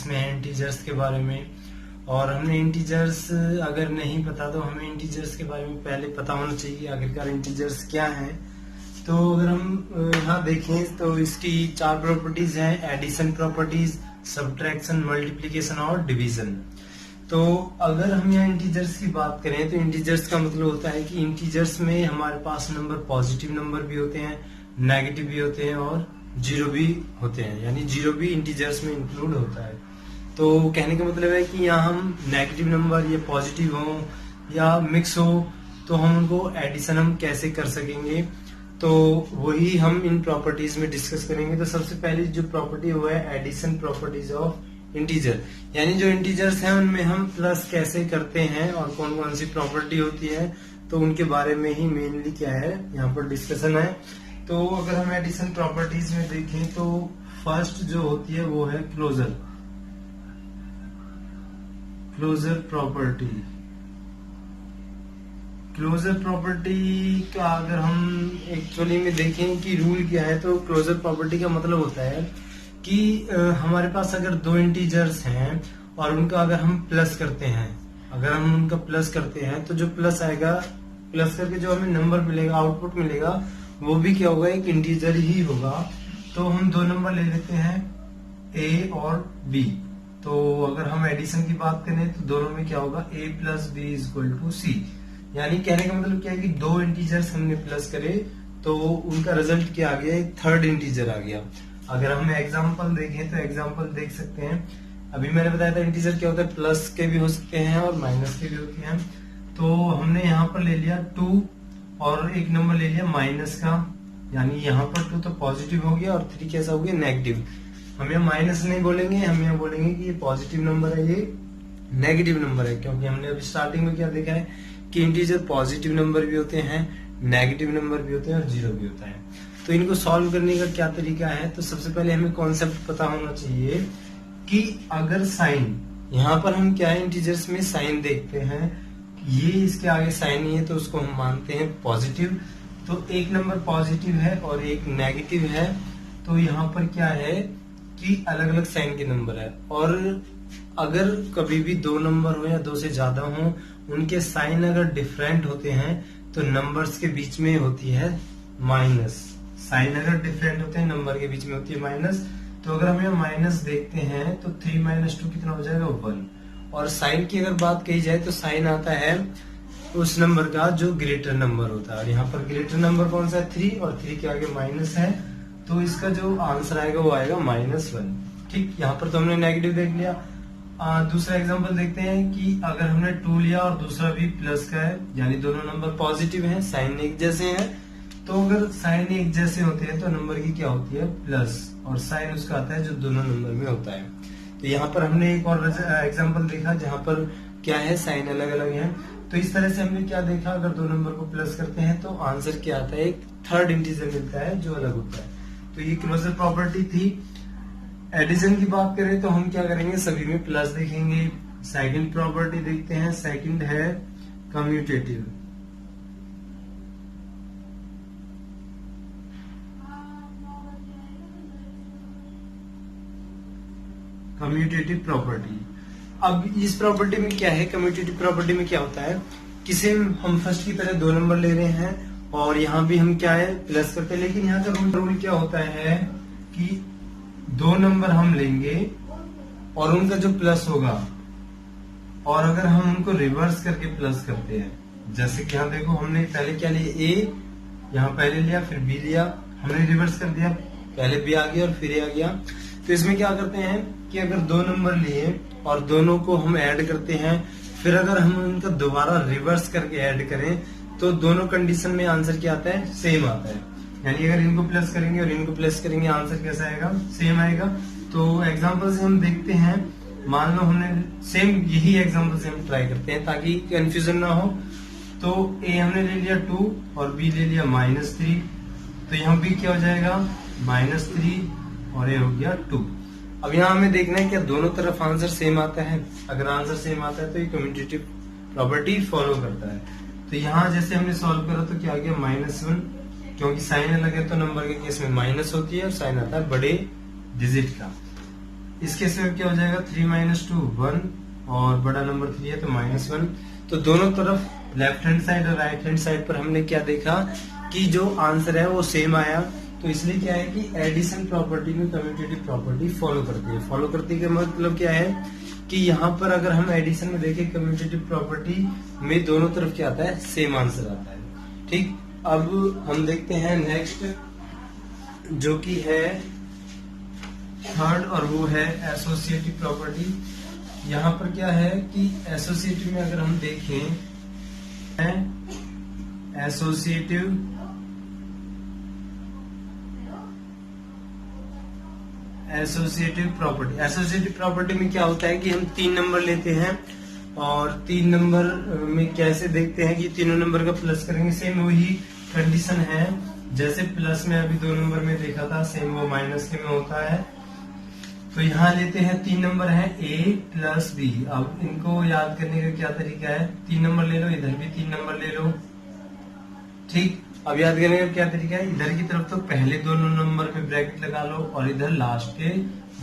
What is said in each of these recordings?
जिसमें है इंटीजर्स के बारे में। और हमने इंटीजर्स अगर नहीं पता तो हमें इंटीजर्स के बारे में पहले पता होना चाहिए आखिरकार इंटीजर्स क्या हैं। तो अगर हम यहाँ देखें तो इसकी 4 प्रॉपर्टीज हैं, एडिशन प्रॉपर्टीज, सब्ट्रैक्शन, मल्टीप्लिकेशन और डिवीजन। तो अगर हम यहाँ इंटीजर्स की बात करें तो इंटीजर्स का मतलब होता है कि इंटीजर्स में हमारे पास नंबर पॉजिटिव नंबर भी होते हैं, नेगेटिव भी होते हैं और जीरो भी होते हैं, यानी जीरो भी इंटीजर्स में इंक्लूड होता है। तो कहने का मतलब है कि यहाँ हम नेगेटिव नंबर या पॉजिटिव हो या मिक्स हो तो हम उनको एडिशन हम कैसे कर सकेंगे, तो वही हम इन प्रॉपर्टीज में डिस्कस करेंगे। तो सबसे पहली जो प्रॉपर्टी वो है एडिशन प्रॉपर्टीज ऑफ इंटीजर, यानी जो इंटीजर्स हैं उनमें हम प्लस कैसे करते हैं और कौन कौन सी प्रॉपर्टी होती है, तो उनके बारे में ही मेनली क्या है यहाँ पर डिस्कशन है। तो अगर हम एडिशन प्रॉपर्टीज में देखें तो फर्स्ट जो होती है वो है क्लोजर प्रॉपर्टी। क्लोजर प्रॉपर्टी का अगर हम एक्चुअली में देखें कि रूल क्या है, तो क्लोजर प्रॉपर्टी का मतलब होता है कि हमारे पास अगर दो इंटीजर्स हैं और उनका अगर हम प्लस करते हैं, अगर हम उनका प्लस करते हैं तो जो प्लस आएगा, प्लस करके जो हमें नंबर मिलेगा, आउटपुट मिलेगा, वो भी क्या होगा, एक इंटीजर ही होगा। तो हम दो नंबर ले लेते हैं ए और बी। तो अगर हम एडिशन की बात करें तो दोनों में क्या होगा, A plus B is equal to C. यानी कहने का मतलब क्या है कि दो इंटीजर्स हमने प्लस करे तो उनका रिजल्ट क्या आ गया, एक थर्ड इंटीजर आ गया। अगर हम एग्जांपल देखें तो एग्जांपल देख सकते हैं, अभी मैंने बताया था इंटीजर क्या होता है, प्लस के भी हो सकते हैं और माइनस के भी होते हैं। तो हमने यहाँ पर ले लिया 2 और एक नंबर ले लिया माइनस का, यानी यहाँ पर 2 तो पॉजिटिव हो गया और 3 कैसा हो गया, नेगेटिव। हम यहाँ माइनस नहीं बोलेंगे, हम यहाँ बोलेंगे कि ये पॉजिटिव नंबर है, ये नेगेटिव नंबर है, क्योंकि हमने अभी स्टार्टिंग में क्या देखा है कि इंटीजर पॉजिटिव नंबर भी होते हैं, नेगेटिव नंबर भी होते हैं और जीरो भी होता है। तो इनको सॉल्व करने का क्या तरीका है, तो सबसे पहले हमें कॉन्सेप्ट पता होना चाहिए कि अगर साइन, यहाँ पर हम क्या है इंटीजर्स में साइन देखते हैं, ये इसके आगे साइन नहीं है तो उसको हम मानते हैं पॉजिटिव। तो एक नंबर पॉजिटिव है और एक नेगेटिव है, तो यहाँ पर क्या है कि अलग अलग साइन के नंबर है। और अगर कभी भी दो नंबर हो या दो से ज्यादा हो, उनके साइन अगर डिफरेंट होते हैं तो नंबर्स के बीच में होती है माइनस। साइन अगर डिफरेंट होते हैं नंबर के बीच में होती है माइनस। तो अगर हम यहाँ माइनस देखते हैं तो 3 - 2 कितना हो जाएगा, 1। और साइन की अगर बात कही जाए तो साइन आता है उस नंबर का जो ग्रेटर नंबर होता है, और यहाँ पर ग्रेटर नंबर कौन सा है, 3, और 3 के आगे माइनस है, तो इसका जो आंसर आएगा वो आएगा -1। ठीक, यहाँ पर तो हमने नेगेटिव देख लिया। दूसरा एग्जांपल देखते हैं कि अगर हमने 2 लिया और दूसरा भी प्लस का है, यानी दोनों नंबर पॉजिटिव हैं, साइन एक जैसे हैं, तो अगर साइन एक जैसे होते हैं तो नंबर की क्या होती है, प्लस, और साइन उसका आता है जो दोनों नंबर में होता है। तो यहाँ पर हमने एक और एग्जांपल देखा जहाँ पर क्या है, साइन अलग अलग है। तो इस तरह से हमने क्या देखा, अगर दो नंबर को प्लस करते हैं तो आंसर क्या आता है, एक थर्ड इंटीजर मिलता है जो अलग होता है। तो ये क्लोजर प्रॉपर्टी थी। एडिशन की बात करें तो हम क्या करेंगे, सभी में प्लस देखेंगे। सेकंड प्रॉपर्टी देखते हैं, सेकंड है कम्यूटेटिव। Commutative property. अब इस प्रॉपर्टी में क्या है, कम्यूटेटिव प्रॉपर्टी में क्या होता है, किसे हम फर्स्ट की तरह दो नंबर ले रहे हैं और यहाँ भी हम क्या है प्लस करते हैं, लेकिन यहाँ का रूल क्या होता है कि दो नंबर हम लेंगे और उनका जो प्लस होगा, और अगर हम उनको रिवर्स करके प्लस करते हैं, जैसे कि यहाँ देखो हमने पहले क्या लिया, ए यहाँ पहले लिया फिर बी लिया, हमने रिवर्स कर दिया, पहले बी आ गया और फिर ए आ गया। तो इसमें क्या करते हैं कि अगर दो नंबर लिए और दोनों को हम ऐड करते हैं, फिर अगर हम उनका दोबारा रिवर्स करके ऐड करें तो दोनों कंडीशन में आंसर क्या आता है, सेम आता है। यानी अगर इनको प्लस करेंगे और इनको प्लस करेंगे आंसर कैसा आएगा, सेम आएगा। तो एग्जांपल से हम देखते हैं, मान लो हमने सेम यही एग्जांपल से हम ट्राई करते हैं ताकि कंफ्यूजन ना हो। तो ए हमने ले लिया 2 और बी ले लिया -3, तो यहाँ बी क्या हो जाएगा, -3 और ए हो गया 2। अब यहाँ हमें देखना है क्या दोनों तरफ आंसर सेम आता है। अगर आंसर सेम आता है तो ये कम्यूटेटिव प्रॉपर्टी फॉलो करता है। तो यहाँ जैसे हमने सॉल्व करा तो क्या आ गया, -1, क्योंकि साइन अलग है तो नंबर के केस में माइनस होती है और साइन आता है बड़े डिजिट का। इस केस में क्या हो जाएगा 3 माइनस 2 1 और बड़ा नंबर 3 है तो -1। तो दोनों तरफ लेफ्ट हैंड साइड और राइट हैंड साइड पर हमने क्या देखा कि जो आंसर है वो सेम आया। तो इसलिए क्या है कि एडिशन प्रॉपर्टी में कम्यूटेटिव प्रॉपर्टी फॉलो करती है। फॉलो करती है का मतलब क्या है कि यहाँ पर अगर हम एडिशन में देखें कम्यूटेटिव प्रॉपर्टी में दोनों तरफ क्या आता है, सेम आंसर आता है। ठीक, अब हम देखते हैं नेक्स्ट जो कि है थर्ड, और वो है एसोसिएटिव प्रॉपर्टी। यहाँ पर क्या है कि एसोसिएटिव में अगर हम देखें एसोसिएटिव प्रॉपर्टी में क्या होता है कि हम 3 नंबर लेते हैं और 3 नंबर में कैसे देखते हैं कि तीनों नंबर का प्लस करेंगे। सेम वही कंडीशन है जैसे प्लस में अभी 2 नंबर में देखा था, सेम वो माइनस के में होता है। तो यहाँ लेते हैं 3 नंबर है a प्लस बी। अब इनको याद करने का क्या तरीका है, 3 नंबर ले लो, इधर भी 3 नंबर ले लो। ठीक, अब याद करने का क्या तरीका है, इधर की तरफ तो पहले 2 नंबर पे ब्रैकेट लगा लो और इधर लास्ट के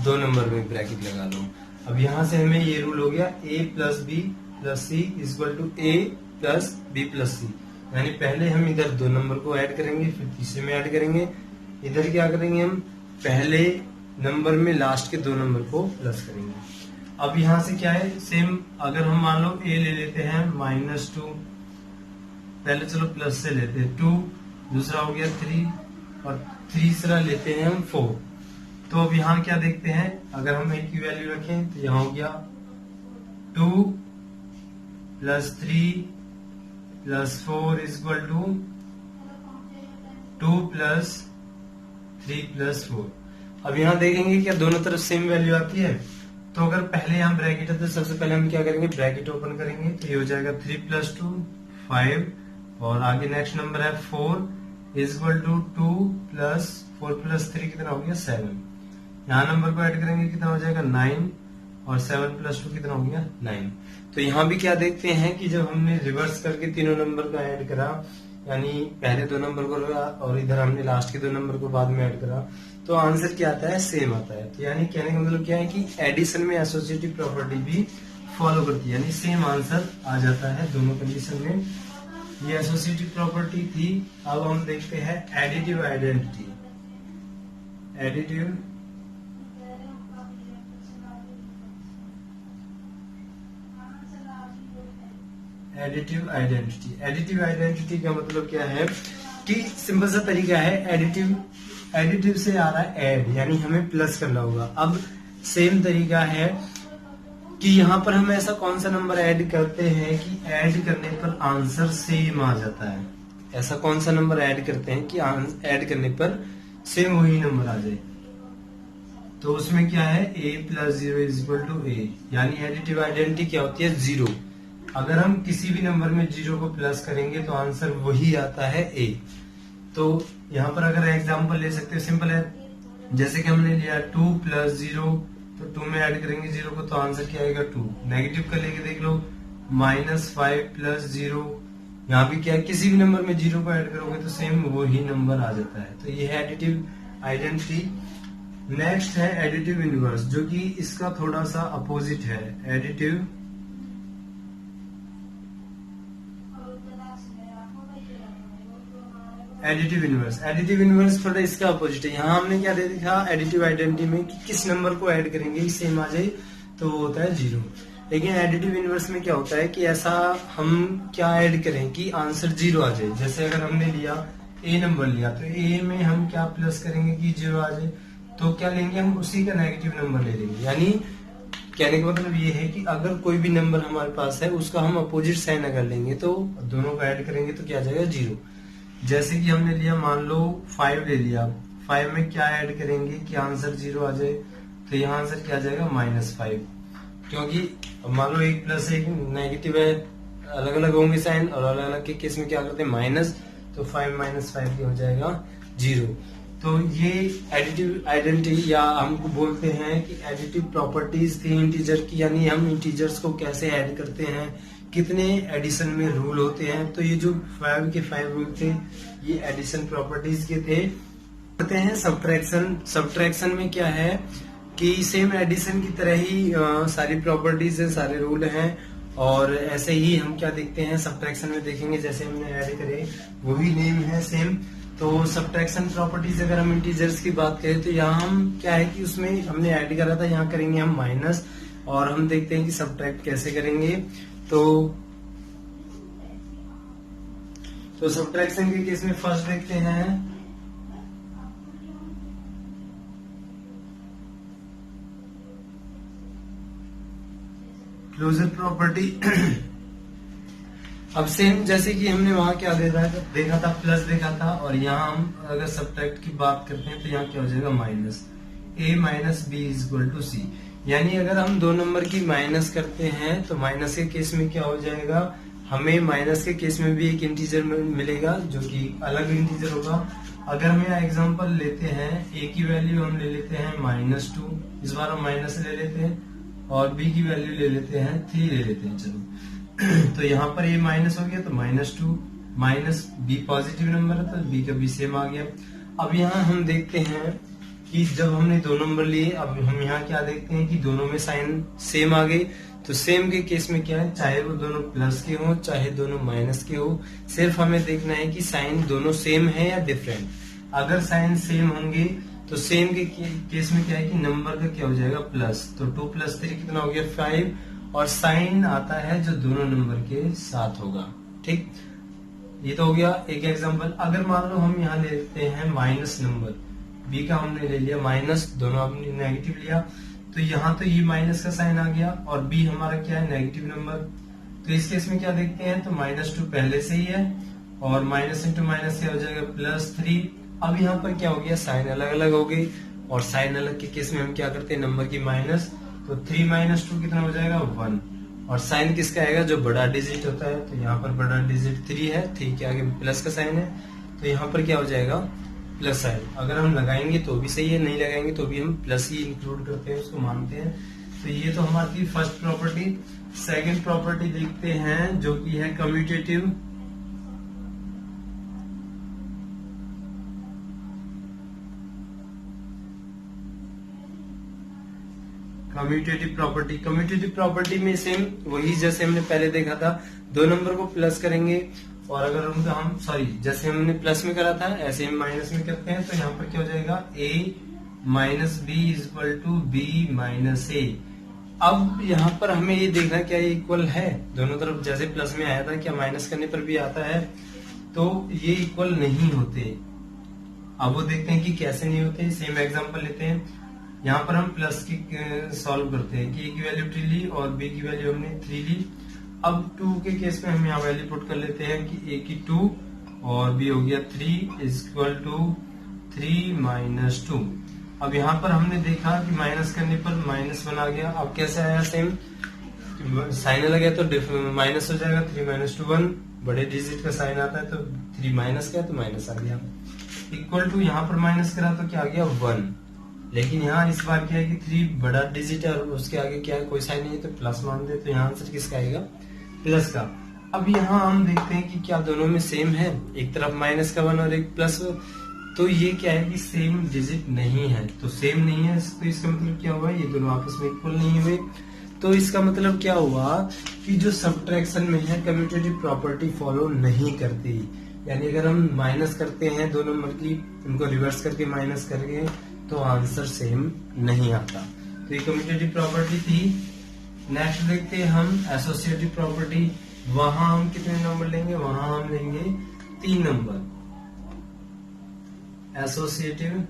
2 नंबर में ब्रैकेट लगा लो। अब यहाँ से हमें ये रूल हो गया a plus B plus C equal to a plus B plus C. यानी पहले हम इधर 2 नंबर को ऐड करेंगे, फिर तीसरे में ऐड करेंगे। इधर क्या करेंगे, हम पहले नंबर में लास्ट के 2 नंबर को प्लस करेंगे। अब यहाँ से क्या है, सेम अगर हम मान लो a ले लेते हैं -2, पहले चलो प्लस से लेते हैं 2, दूसरा हो गया 3 और तीसरा लेते हैं हम 4। तो अब यहाँ क्या देखते हैं, अगर हम a की वैल्यू रखें तो यहाँ हो गया 2 plus 3 plus 4 equal to 2 plus 3 plus 4। अब यहाँ देखेंगे क्या दोनों तरफ सेम वैल्यू आती है। तो अगर पहले यहाँ ब्रैकेट है तो सबसे पहले हम क्या करेंगे, ब्रैकेट ओपन करेंगे तो ये हो जाएगा 3 प्लस 2 5 और आगे नेक्स्ट नंबर है 4 इक्वल टू 2 प्लस 4 प्लस 3 कितना हो गया 7। यहाँ नंबर को ऐड करेंगे कितना हो जाएगा 9 और 7 प्लस 2 कितना हो गया 9। तो यहाँ भी क्या देखते हैं कि जब हमने रिवर्स करके तीनों नंबर का ऐड करा, यानी पहले 2 नंबर को लगा और इधर हमने लास्ट के 2 नंबर को बाद में ऐड करा, तो आंसर क्या आता है, सेम आता है। तो यानी कहने का मतलब क्या है कि एडिशन में एसोसिएटिव प्रॉपर्टी भी फॉलो करती है, यानी सेम आंसर आ जाता है दोनों कंडीशन में। ये एसोसिएटिव प्रॉपर्टी थी। अब हम देखते हैं एडिटिव आइडेंटिटी। एडिटिव आइडेंटिटी का मतलब क्या है कि सिंपल सा तरीका है, एडिटिव से आ रहा है ऐड, यानी हमें प्लस करना होगा। अब सेम तरीका है कि यहाँ पर हम ऐसा कौन सा नंबर ऐड करते हैं कि ऐड करने पर आंसर सेम आ जाता है। ऐसा कौन सा नंबर ऐड करते हैं कि ऐड करने पर सेम वही नंबर आ जाए। तो उसमें क्या है, a plus 0 equal to a, यानी एडिटिव आइडेंटिटी क्या होती है 0। अगर हम किसी भी नंबर में 0 को प्लस करेंगे तो आंसर वही आता है a। तो यहाँ पर अगर एग्जांपल ले सकते हो, सिंपल है, जैसे कि हमने लिया 2 प्लस 0, तो 2 में ऐड करेंगे 0 को तो आंसर क्या आएगा 2। नेगेटिव का लेके देख लो -5 प्लस 0, यहाँ भी क्या है, किसी भी नंबर में 0 को ऐड करोगे तो सेम वही नंबर आ जाता है। तो ये है एडिटिव आइडेंटिटी। नेक्स्ट है एडिटिव इनवर्स, जो कि इसका थोड़ा सा अपोजिट है। एडिटिव इनवर्स थोड़ा इसका अपोजिट है। यहाँ हमने क्या देखा एडिटिव आइडेंटिटी में कि किस नंबर को ऐड करेंगे सेम आ जाए, तो वो होता है 0। लेकिन एडिटिव इनवर्स में क्या होता है कि ऐसा हम क्या ऐड करें कि आंसर 0 आ जाए। जैसे अगर हमने लिया a नंबर लिया तो a में हम क्या प्लस करेंगे कि 0 आ जाए, तो क्या लेंगे हम उसी का नेगेटिव नंबर ले लेंगे। यानी कहने का मतलब ये है कि अगर कोई भी नंबर हमारे पास है उसका हम अपोजिट साइन अगर लेंगे तो दोनों को ऐड करेंगे तो क्या आ जाएगा 0। जैसे कि हमने लिया मान लो 5 ले लिया, 5 में क्या ऐड करेंगे कि आंसर 0 आ जाए, तो यहाँ आंसर क्या आ जाएगा -5, क्योंकि मान लो 1 प्लस 1 नेगेटिव है, अलग अलग होंगे साइन और अलग अलग के केस में क्या करते हैं माइनस, तो 5 - 5 क्या हो जाएगा 0। तो ये एडिटिव आइडेंटिटी या हमको बोलते हैं कि एडिटिव प्रॉपर्टीज थी इंटीजर की, यानी हम इंटीजर्स को कैसे ऐड करते हैं, कितने एडिशन में रूल होते हैं। तो ये जो 5 के 5 रूल थे ये एडिशन प्रॉपर्टीज के थे। करते हैं सब्ट्रैक्शन में क्या है कि सेम एडिशन की तरह ही सारी प्रॉपर्टीज है, सारे रूल हैं। और ऐसे ही हम क्या देखते हैं सब्ट्रैक्शन में देखेंगे, जैसे हमने ऐड करे वही नेम है सेम। तो सब्ट्रैक्शन प्रॉपर्टीज अगर हम इंटीजर्स की बात करें तो यहाँ हम क्या है कि उसमें हमने ऐड करा था, यहाँ करेंगे हम माइनस, और हम देखते हैं कि सब्ट्रैक्ट कैसे करेंगे। तो सब्ट्रैक्शन के केस में फर्स्ट देखते हैं क्लोजर प्रॉपर्टी। अब सेम जैसे कि हमने वहां क्या देखा था प्लस देखा था, और यहाँ हम अगर सब्ट्रैक्ट की बात करते हैं तो यहाँ क्या हो जाएगा minus a minus B is equal to C. यानी अगर हम दो नंबर की माइनस करते हैं तो माइनस के केस में क्या हो जाएगा, हमें माइनस के केस में भी एक इंटीजर मिलेगा जो कि अलग इंटीजर होगा। अगर हम यहाँ एग्जांपल लेते हैं a की वैल्यू हम ले लेते हैं -2, इस बार हम माइनस ले लेते हैं, और b की वैल्यू ले लेते हैं 3 ले लेते हैं, चलो। तो यहाँ पर a माइनस हो गया तो -2 माइनस b पॉजिटिव नंबर है तो b का भी सेम आ गया। अब यहाँ हम देखते हैं कि जब हमने दो नंबर लिए, अब हम यहाँ क्या देखते हैं कि दोनों में साइन सेम आ गई। तो सेम के केस में क्या है, चाहे वो दोनों प्लस के हो चाहे दोनों माइनस के हो, सिर्फ हमें देखना है कि साइन दोनों सेम है या डिफरेंट। अगर साइन सेम होंगे तो सेम के केस में क्या है कि नंबर का क्या हो जाएगा प्लस, तो 2 + 3 कितना हो गया 5, और साइन आता है जो दोनों नंबर के साथ होगा। ठीक, ये तो हो गया एक एग्जांपल। अगर मान लो हम यहाँ लेते हैं माइनस नंबर, बी का हमने ले लिया माइनस, दोनों हमने नेगेटिव लिया, तो यहाँ तो ये माइनस का साइन आ गया, और बी हमारा क्या है नेगेटिव नंबर। तो इस केस में क्या देखते हैं, तो -2 पहले से ही है, और माइनस इंटू माइनस क्या हो जाएगा +3। अब यहाँ पर क्या हो गया, साइन अलग अलग हो गई, और साइन अलग के केस में हम क्या करते हैं नंबर की माइनस, तो 3 - 2 कितना हो जाएगा 1, और साइन किसका आएगा जो बड़ा डिजिट होता है, तो यहाँ पर बड़ा डिजिट 3 है, 3 के आगे प्लस का साइन है, तो यहाँ पर क्या हो जाएगा प्लस साइन। अगर हम लगाएंगे तो भी सही है, नहीं लगाएंगे तो भी हम प्लस ही इंक्लूड करते हैं, उसको मानते हैं। तो ये तो हमारी फर्स्ट प्रॉपर्टी। सेकंड प्रॉपर्टी देखते हैं जो कि है कम्यूटेटिव। कम्यूटेटिव प्रॉपर्टी में सेम वही जैसे हमने पहले देखा था, दो नंबर को प्लस करेंगे, और अगर उनका हम जैसे हमने प्लस में करा था ऐसे हम माइनस में करते हैं, तो यहाँ पर क्या हो जाएगा a minus B is equal to B minus A. अब यहाँ पर हमें ये देखना क्या ये इक्वल है, दोनों तरफ जैसे प्लस में आया था क्या माइनस करने पर भी आता है, तो ये इक्वल नहीं होते। अब वो देखते हैं कि कैसे नहीं होते। सेम एग्जांपल लेते हैं, यहाँ पर हम प्लस की सॉल्व करते हैं कि a की वैल्यू 3 ली और b की वैल्यू हमने 3 ली। अब 2 के केस में हम यहाँ वैल्यू पुट कर लेते हैं कि a की 2 और b हो गया 3 इज इक्वल टू 3 - 2। अब यहाँ पर हमने देखा कि माइनस करने पर -1 आ गया। अब कैसे आया, सेम साइन अलग है तो माइनस हो जाएगा, 3 - 2 1, बड़े डिजिट का साइन आता है तो 3 माइनस का तो माइनस आ गया, इक्वल टू यहाँ पर माइनस करा तो क्या आ गया 1। लेकिन यहाँ इस बार क्या है कि 3 बड़ा डिजिट है और उसके आगे क्या है कोई साइन नहीं है तो प्लस मान दे, तो यहाँ आंसर किसका आएगा प्लस का। अब यहाँ हम देखते हैं कि क्या दोनों में सेम है, एक तरफ माइनस का 1 और एक प्लस, तो ये क्या है कि सेम डिजिट नहीं है, तो सेम नहीं है तो इसका मतलब क्या हुआ, ये दोनों आपस में इक्वल नहीं हुए। तो इसका मतलब क्या हुआ कि जो सब्ट्रैक्शन में है कम्यूटेटिव प्रॉपर्टी फॉलो नहीं करती। यानी अगर हम माइनस करते हैं दो नंबर की, उनको रिवर्स करके माइनस करके, तो आंसर सेम नहीं आता। तो ये कम्यूटेटिव प्रॉपर्टी थी। नेक्स्ट देखते हैं हम एसोसिएटिव प्रॉपर्टी। वहां हम कितने नंबर लेंगे, वहां हम लेंगे 3 नंबर। एसोसिएटिव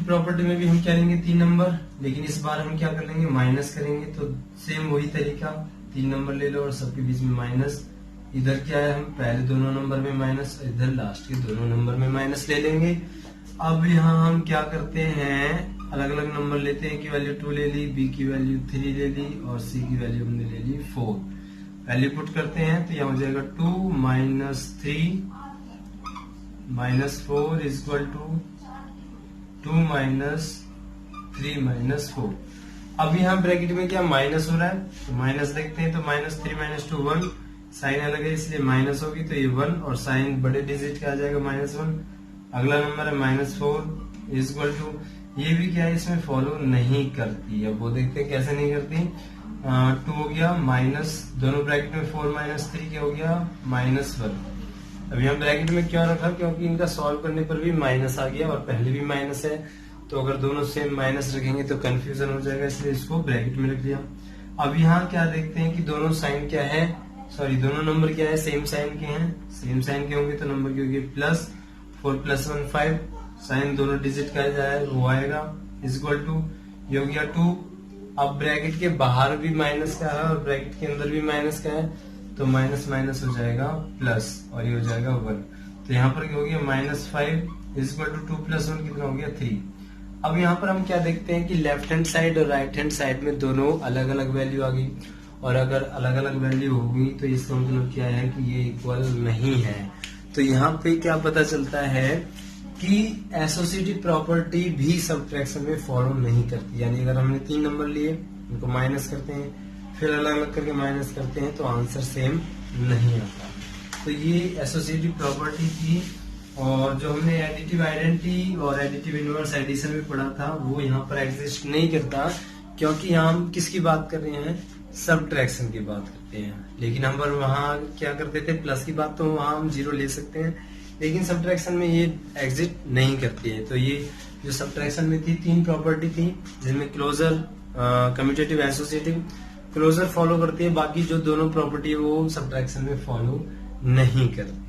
प्रॉपर्टी में भी हम क्या लेंगे 3 नंबर, लेकिन इस बार हम क्या कर लेंगे माइनस करेंगे। तो सेम वही तरीका, 3 नंबर ले लो और सबके बीच में माइनस। इधर क्या है, हम पहले दोनों नंबर में माइनस, इधर लास्ट के दोनों नंबर में माइनस ले लेंगे। अब यहाँ हम क्या करते हैं, अलग अलग नंबर लेते हैं, की वैल्यू 2 ले ली, बी की वैल्यू 3 ले ली और सी की वैल्यू हमने ले ली 4। वैल्यू पुट करते हैं तो यहाँ हो जाएगा 2 - 3 - 4 इज इक्वल टू 2 - 3 - 4। अब यहाँ ब्रैकेट में क्या माइनस हो रहा है, तो माइनस देखते हैं, तो -3 - 2 1, साइन अलग है इसलिए माइनस होगी, तो ये 1 और साइन बड़े डिजिट का आ जाएगा -1। अगला नंबर है -4 इज इक्वल टू, ये भी क्या है इसमें फॉलो नहीं करती। अब वो देखते हैं कैसे नहीं करती। 2 हो गया माइनस, दोनों ब्रैकेट में 4 - 3 क्या हो गया -1। अभी हम ब्रैकेट में क्यों रखा, क्योंकि इनका सॉल्व करने पर भी माइनस आ गया और पहले भी माइनस है, तो अगर दोनों सेम माइनस रखेंगे तो कंफ्यूजन हो जाएगा, इसलिए इसको ब्रैकेट में रख दिया। अब यहाँ क्या देखते हैं कि दोनों साइन क्या है, सॉरी दोनों नंबर क्या है, सेम साइन के हैं। सेम साइन के होंगे तो नंबर क्या होगी +4 + 1 5, साइन दोनों डिजिट का जाए वो आएगा, इज इक्वल टू ये हो गया 2। अब ब्रैकेट के बाहर भी माइनस का है और ब्रैकेट के अंदर भी माइनस का है, तो माइनस माइनस हो जाएगा प्लस और ये हो जाएगा 1। तो यहाँ पर क्या हो गया -5 इज इक्वल टू 2 + 1 कितना हो गया 3। अब यहाँ पर हम क्या देखते हैं कि लेफ्ट हैंड साइड और राइट हैंड साइड में दोनों अलग अलग वैल्यू आ गई, और अगर अलग अलग वैल्यू होगी तो इसका मतलब क्या है कि ये इक्वल नहीं है। तो यहाँ पे क्या पता चलता है कि एसोसिएटिव प्रॉपर्टी भी सब्ट्रैक्शन में फॉलो नहीं करती। यानी अगर हमने 3 नंबर लिए, उनको माइनस करते हैं, फिर अलग अलग करके माइनस करते हैं, तो आंसर सेम नहीं आता। तो ये एसोसिएटिव प्रॉपर्टी थी। और जो हमने एडिटिव आइडेंटिटी और एडिटिव इनवर्स एडिशन में पढ़ा था वो यहाँ पर एग्जिस्ट नहीं करता, क्योंकि यहाँ हम किसकी बात कर रहे हैं, सब्ट्रैक्शन की बात करते हैं। लेकिन हम पर वहाँ क्या करते थे, प्लस की बात, तो वहाँ हम 0 ले सकते हैं, लेकिन सब्ट्रैक्शन में ये एग्जिट नहीं करती है। तो ये जो सब्ट्रैक्शन में थी 3 प्रॉपर्टी थी, जिनमें closure, commutative, associative closure follow करती है, बाकी जो दोनों प्रॉपर्टी है वो सब्ट्रैक्शन में फॉलो नहीं करती।